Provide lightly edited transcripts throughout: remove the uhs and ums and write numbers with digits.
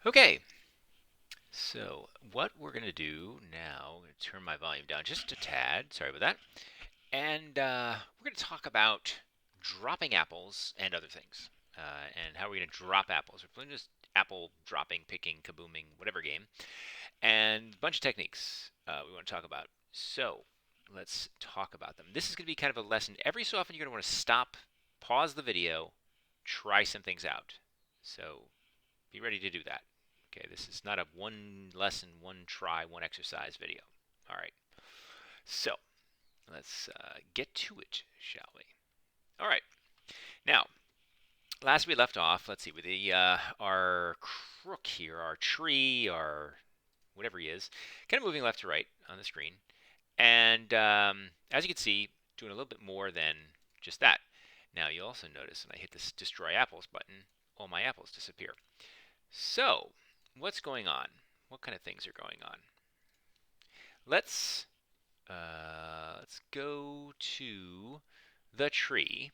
Okay, so what we're going to do now, I'm going to turn my volume down just a tad. Sorry about that. And we're going to talk about dropping apples and other things. And how we're going to drop apples. We're playing just apple dropping, picking, kabooming, whatever game. And a bunch of techniques we want to talk about. So let's talk about them. This is going to be kind of a lesson. Every so often, you're going to want to stop, pause the video, try some things out. So be ready to do that. Okay, this is not a one lesson, one try, one exercise video. All right, so let's get to it, shall we? All right, now, last we left off, let's see, with our crook here, our tree, our whatever he is, kind of moving left to right on the screen. And as you can see, doing a little bit more than just that. Now, you'll also notice when I hit this Destroy Apples button, all my apples disappear. So, what's going on? What kind of things are going on? Let's go to the tree,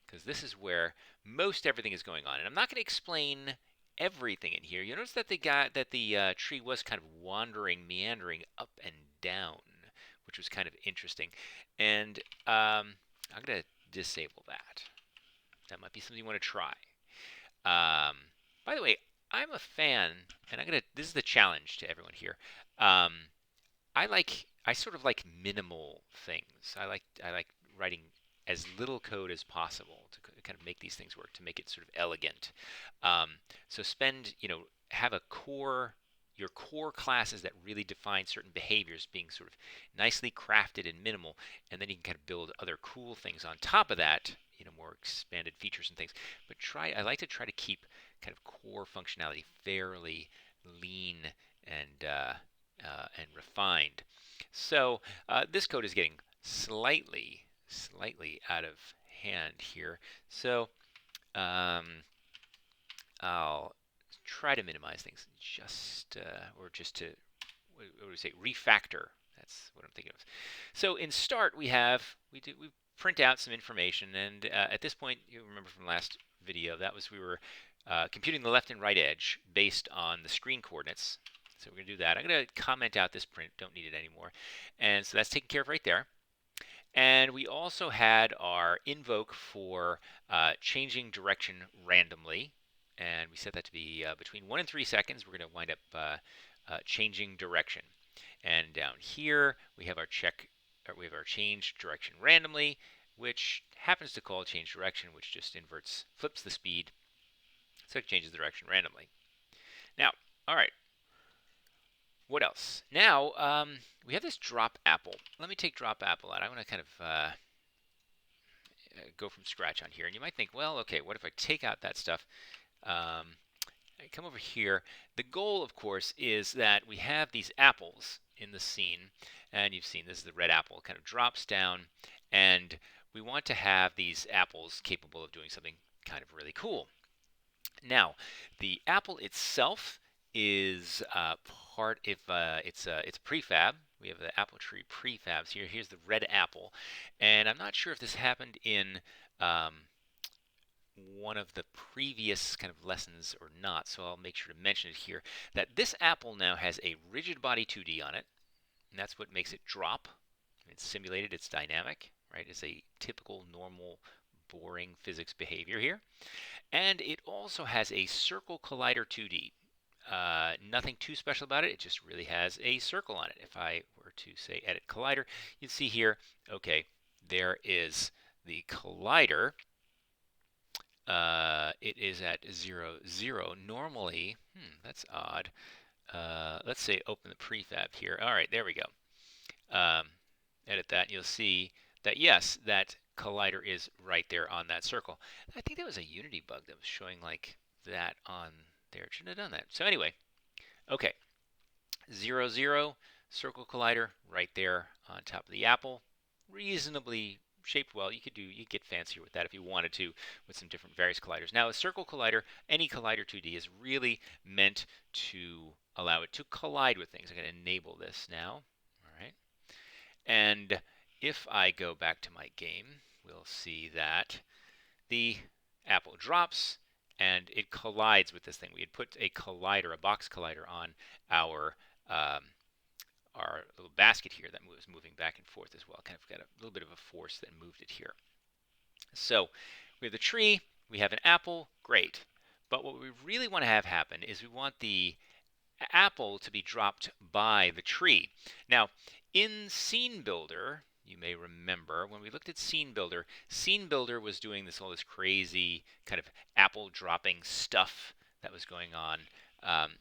because this is where most everything is going on. And I'm not going to explain everything in here. You notice that the tree was kind of wandering, meandering up and down, which was kind of interesting. And I'm going to disable that. That might be something you want to try. By the way, I'm a fan, and this is the challenge to everyone here. I sort of like minimal things. I like writing as little code as possible to kind of make these things work, to make it sort of elegant. So have your core classes that really define certain behaviors being sort of nicely crafted and minimal, and then you can kind of build other cool things on top of that, more expanded features and things. But I like to try to keep kind of core functionality fairly lean and refined. So this code is getting slightly out of hand here. So I'll try to minimize things or just to, what do we say, refactor. That's what I'm thinking of. So in start, we print out some information, and at this point, you remember from last video, we were computing the left and right edge based on the screen coordinates. So we're going to do that. I'm going to comment out this print. Don't need it anymore. And so that's taken care of right there. And we also had our invoke for changing direction randomly. And we set that to be between 1 and 3 seconds. We're going to wind up changing direction. And down here, we have our change direction randomly, which happens to call change direction, which just flips the speed. So it changes the direction randomly. Now, all right. What else? Now, we have this drop apple. Let me take drop apple out. I want to kind of go from scratch on here. And you might think, well, okay, what if I take out that stuff? I come over here. The goal, of course, is that we have these apples in the scene. And you've seen this is the red apple. It kind of drops down. And we want to have these apples capable of doing something kind of really cool. Now, the apple itself is it's a prefab. We have the apple tree prefabs here. Here's the red apple, and I'm not sure if this happened in one of the previous kind of lessons or not, so I'll make sure to mention it here, that this apple now has a rigid body 2D on it, and that's what makes it drop. It's simulated, it's dynamic, right? It's a typical, normal, boring physics behavior here. And it also has a circle collider 2D. Nothing too special about it. It just really has a circle on it. If I were to say edit collider, you'd see here, okay, there is the collider. It is at 0, 0. Normally, that's odd. Let's say open the prefab here. All right, there we go. Edit that, and you'll see that, yes, that collider is right there on that circle. I think that was a Unity bug that was showing like that on there. It shouldn't have done that. So anyway, okay, 0, 0, circle collider right there on top of the apple. Reasonably shaped well. You could get fancier with that if you wanted to, with some different various colliders. Now, a circle collider, any collider 2D, is really meant to allow it to collide with things. I'm going to enable this now. All right. And if I go back to my game, we'll see that the apple drops and it collides with this thing. We had put a collider, a box collider, on um, our little basket here that was moving back and forth as well. Kind of got a little bit of a force that moved it here. So we have the tree, we have an apple, great. But what we really want to have happen is we want the apple to be dropped by the tree. Now, in Scene Builder, you may remember when we looked at Scene Builder was doing all this crazy kind of apple dropping stuff that was going on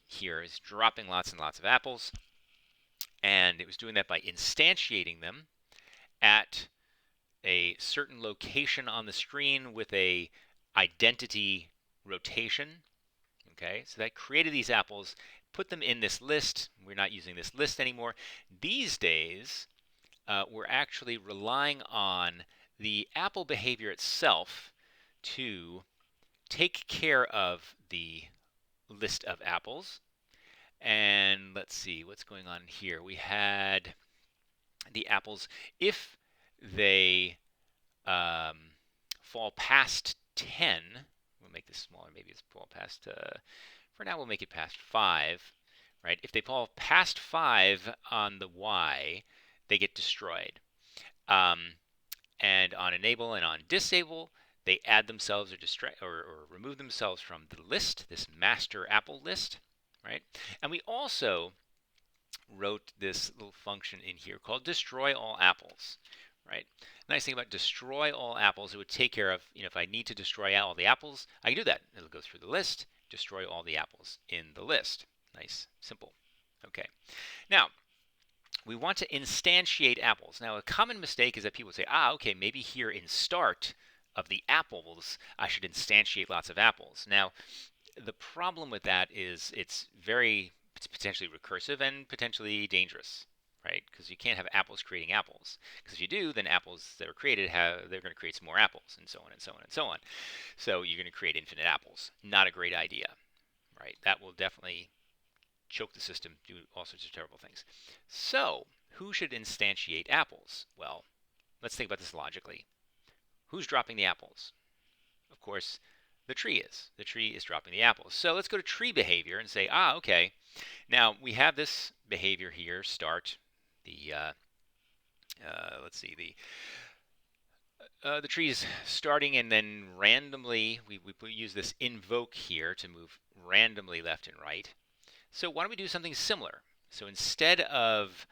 here. It's dropping lots and lots of apples, and it was doing that by instantiating them at a certain location on the screen with a identity rotation. Okay, so that created these apples, put them in this list. We're not using this list anymore. These days, we're actually relying on the apple behavior itself to take care of the list of apples. And let's see what's going on here. We had the apples, if they fall past 10, we'll make this smaller, maybe it's fall past, for now we'll make it past 5, right? If they fall past 5 on the Y, they get destroyed. And on enable and on disable, they add themselves or remove themselves from the list, this master apple list, right? And we also wrote this little function in here called destroy all apples, right? Nice thing about destroy all apples, it would take care of, if I need to destroy all the apples, I can do that. It'll go through the list, destroy all the apples in the list. Nice, simple. Okay. Now, we want to instantiate apples. Now, a common mistake is that people say, okay, maybe here in start of the apples, I should instantiate lots of apples. Now, the problem with that is it's potentially recursive and potentially dangerous, right? Because you can't have apples creating apples. Because if you do, then apples that are created, they're going to create some more apples, and so on and so on and so on. So you're going to create infinite apples. Not a great idea, right? That will definitely choke the system, do all sorts of terrible things. So who should instantiate apples? Well, let's think about this logically. Who's dropping the apples? Of course, the tree is. The tree is dropping the apples. So let's go to tree behavior and say, okay, now we have this behavior here, start. Let's see, the tree is starting, and then randomly, we use this invoke here to move randomly left and right. So why don't we do something similar? So instead of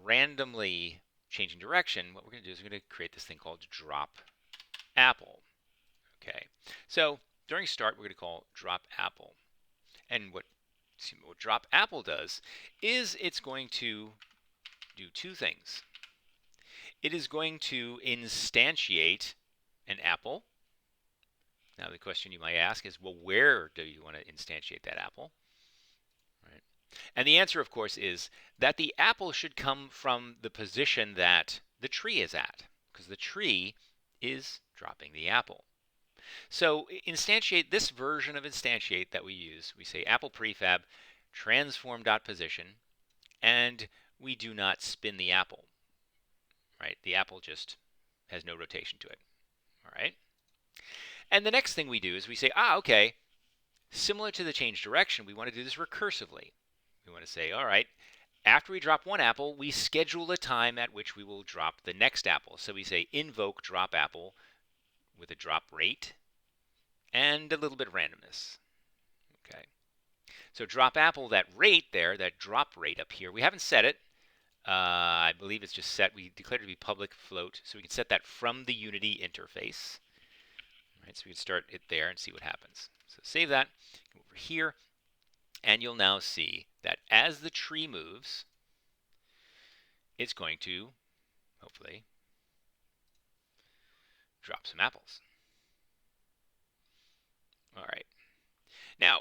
randomly changing direction, what we're going to do is we're going to create this thing called drop apple. Okay, so during start, we're going to call drop apple. And what drop apple does is it's going to do two things. It is going to instantiate an apple. Now the question you might ask is, well, where do you want to instantiate that apple? Right. And the answer, of course, is that the apple should come from the position that the tree is at, because the tree is dropping the apple. So instantiate, this version of instantiate that we use, we say apple prefab transform.position, and we do not spin the apple, right? The apple just has no rotation to it, all right? And the next thing we do is we say, okay, similar to the change direction, we want to do this recursively. We want to say, all right, after we drop one apple, we schedule a time at which we will drop the next apple. So we say invoke drop apple with a drop rate and a little bit of randomness. Okay. So drop apple, that rate there, that drop rate up here, we haven't set it. I believe it's just set. We declared it to be public float, so we can set that from the Unity interface. All right, so we can start it there and see what happens. So save that, go over here, and you'll now see that as the tree moves, it's going to, hopefully, drop some apples. All right. Now,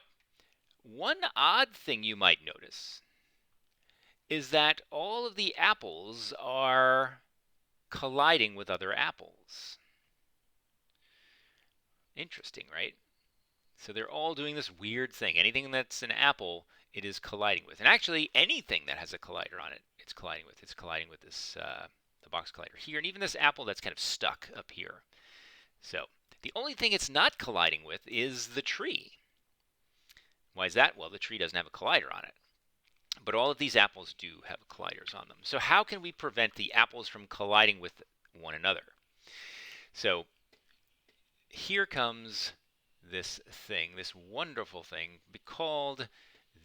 one odd thing you might notice is that all of the apples are colliding with other apples. Interesting, right? So they're all doing this weird thing. Anything that's an apple, it is colliding with. And actually, anything that has a collider on it, it's colliding with. It's colliding with this the box collider here, and even this apple that's kind of stuck up here. So The only thing it's not colliding with is the tree. Why is that? Well, the tree doesn't have a collider on it. But all of these apples do have colliders on them. So how can we prevent the apples from colliding with one another? So here comes this thing, this wonderful thing called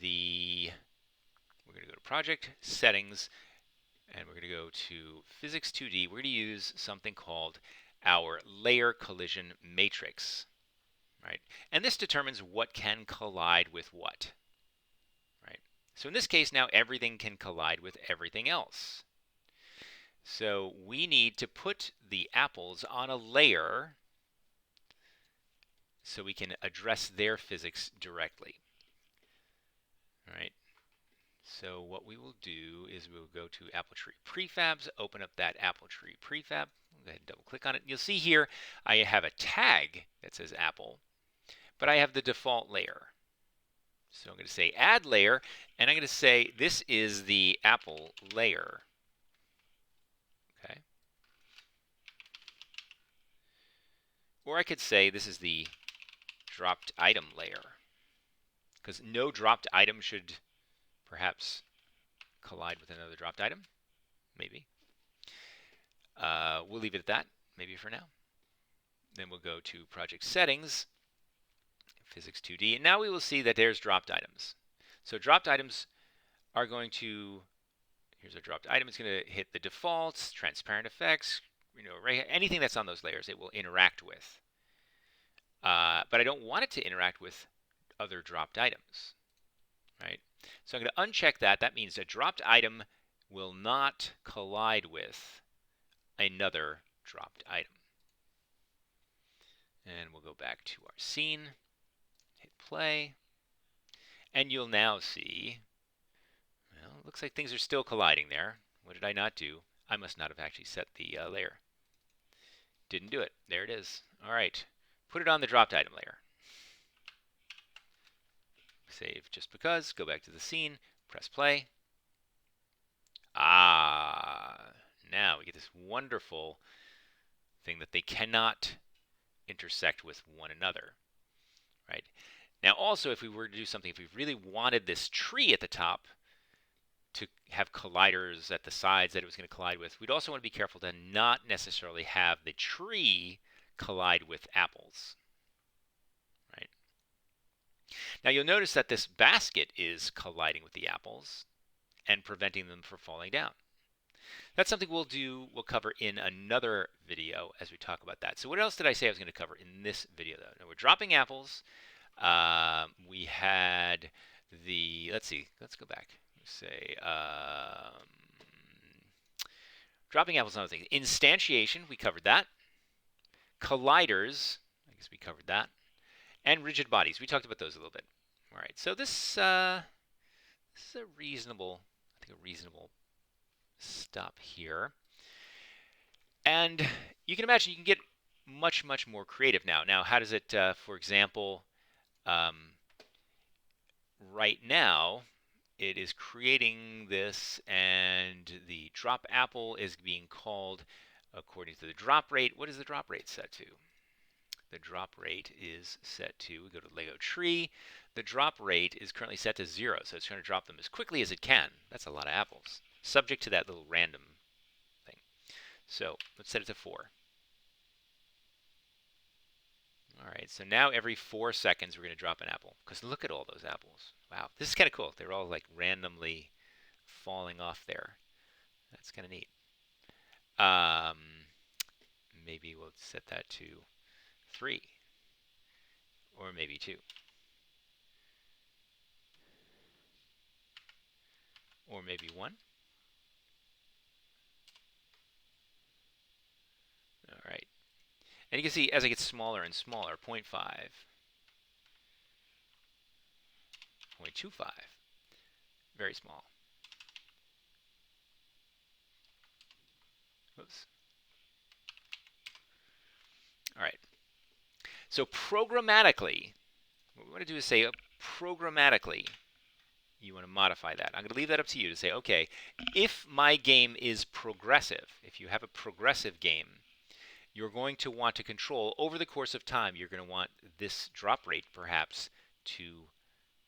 we're going to go to Project, Settings, and we're going to go to Physics 2D. We're going to use something called our Layer Collision Matrix, right? And this determines what can collide with what, right? So in this case, now everything can collide with everything else. So we need to put the apples on a layer so we can address their physics directly, right? So what we will do is we'll go to Apple Tree Prefabs, open up that Apple Tree Prefab. Go ahead and double click on it. You'll see here I have a tag that says Apple, but I have the default layer. So I'm going to say Add Layer, and I'm going to say this is the Apple layer. Okay. Or I could say this is the dropped item layer, because no dropped item should perhaps collide with another dropped item. Maybe. We'll leave it at that, maybe for now. Then we'll go to Project Settings, Physics 2D, and now we will see that there's dropped items. So dropped items are going to, here's a dropped item, it's going to hit the defaults, transparent effects, anything that's on those layers it will interact with. But I don't want it to interact with other dropped items, right? So I'm going to uncheck that. That means a dropped item will not collide with another dropped item. And we'll go back to our scene, hit play, and you'll now see, well, it looks like things are still colliding there. What did I not do? I must not have actually set the layer. Didn't do it. There it is. All right. Put it on the dropped item layer. Save just because. Go back to the scene. Press play. Now we get this wonderful thing that they cannot intersect with one another, right? Now also, if we were to do something, if we really wanted this tree at the top to have colliders at the sides that it was going to collide with, we'd also want to be careful to not necessarily have the tree collide with apples, right? Now you'll notice that this basket is colliding with the apples and preventing them from falling down. That's something we'll cover in another video as we talk about that. So what else did I say I was going to cover in this video though? Now we're dropping apples. We had let's go back. Say, dropping apples, another thing. Instantiation, we covered that. Colliders, I guess we covered that. And rigid bodies, we talked about those a little bit. All right, so this is a reasonable stop here. And you can imagine you can get much more creative now. Now, how does it, for example, right now, it is creating this, and the drop apple is being called according to the drop rate. What is the drop rate set to? The drop rate is set to, we go to Lego tree, the drop rate is currently set to 0, so it's going to drop them as quickly as it can. That's a lot of apples, subject to that little random thing. So let's set it to 4. All right, so now every 4 seconds we're going to drop an apple, because look at all those apples. Wow, this is kind of cool. They're all like randomly falling off there. That's kind of neat. Maybe we'll set that to 3, or maybe 2, or maybe 1. All right. And you can see as it gets smaller and smaller, 0.5, 0.25, very small. Oops. All right. So programmatically, what we want to do is say programmatically, you want to modify that. I'm going to leave that up to you to say, okay, if my game is progressive, if you have a progressive game, you're going to want to control over the course of time. You're going to want this drop rate perhaps to,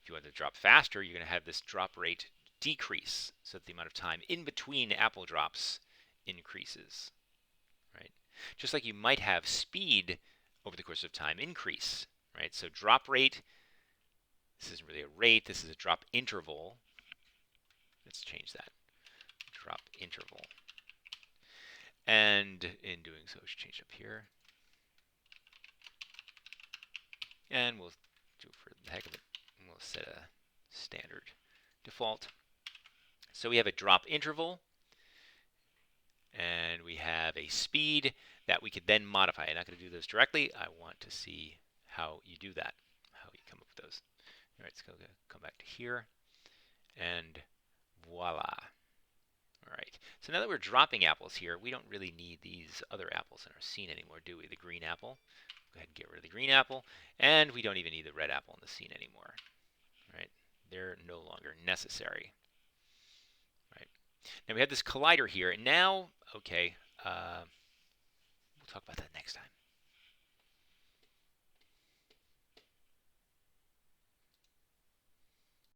if you want to drop faster, you're going to have this drop rate decrease so that the amount of time in between apple drops increases, right? Just like you might have speed over the course of time increase, right? So drop rate, this isn't really a rate, this is a drop interval. Let's change that. Drop interval. And in doing so, we should change it up here. And we'll do it for the heck of it. And we'll set a standard default. So we have a drop interval, and we have a speed that we could then modify. I'm not going to do those directly. I want to see how you do that, how you come up with those. All right, so come back to here, and voila. All right, so now that we're dropping apples here, we don't really need these other apples in our scene anymore, do we? The green apple. Go ahead and get rid of the green apple, and we don't even need the red apple in the scene anymore. Right? They're no longer necessary. Right? Now we have this collider here, and now, okay, we'll talk about that next time.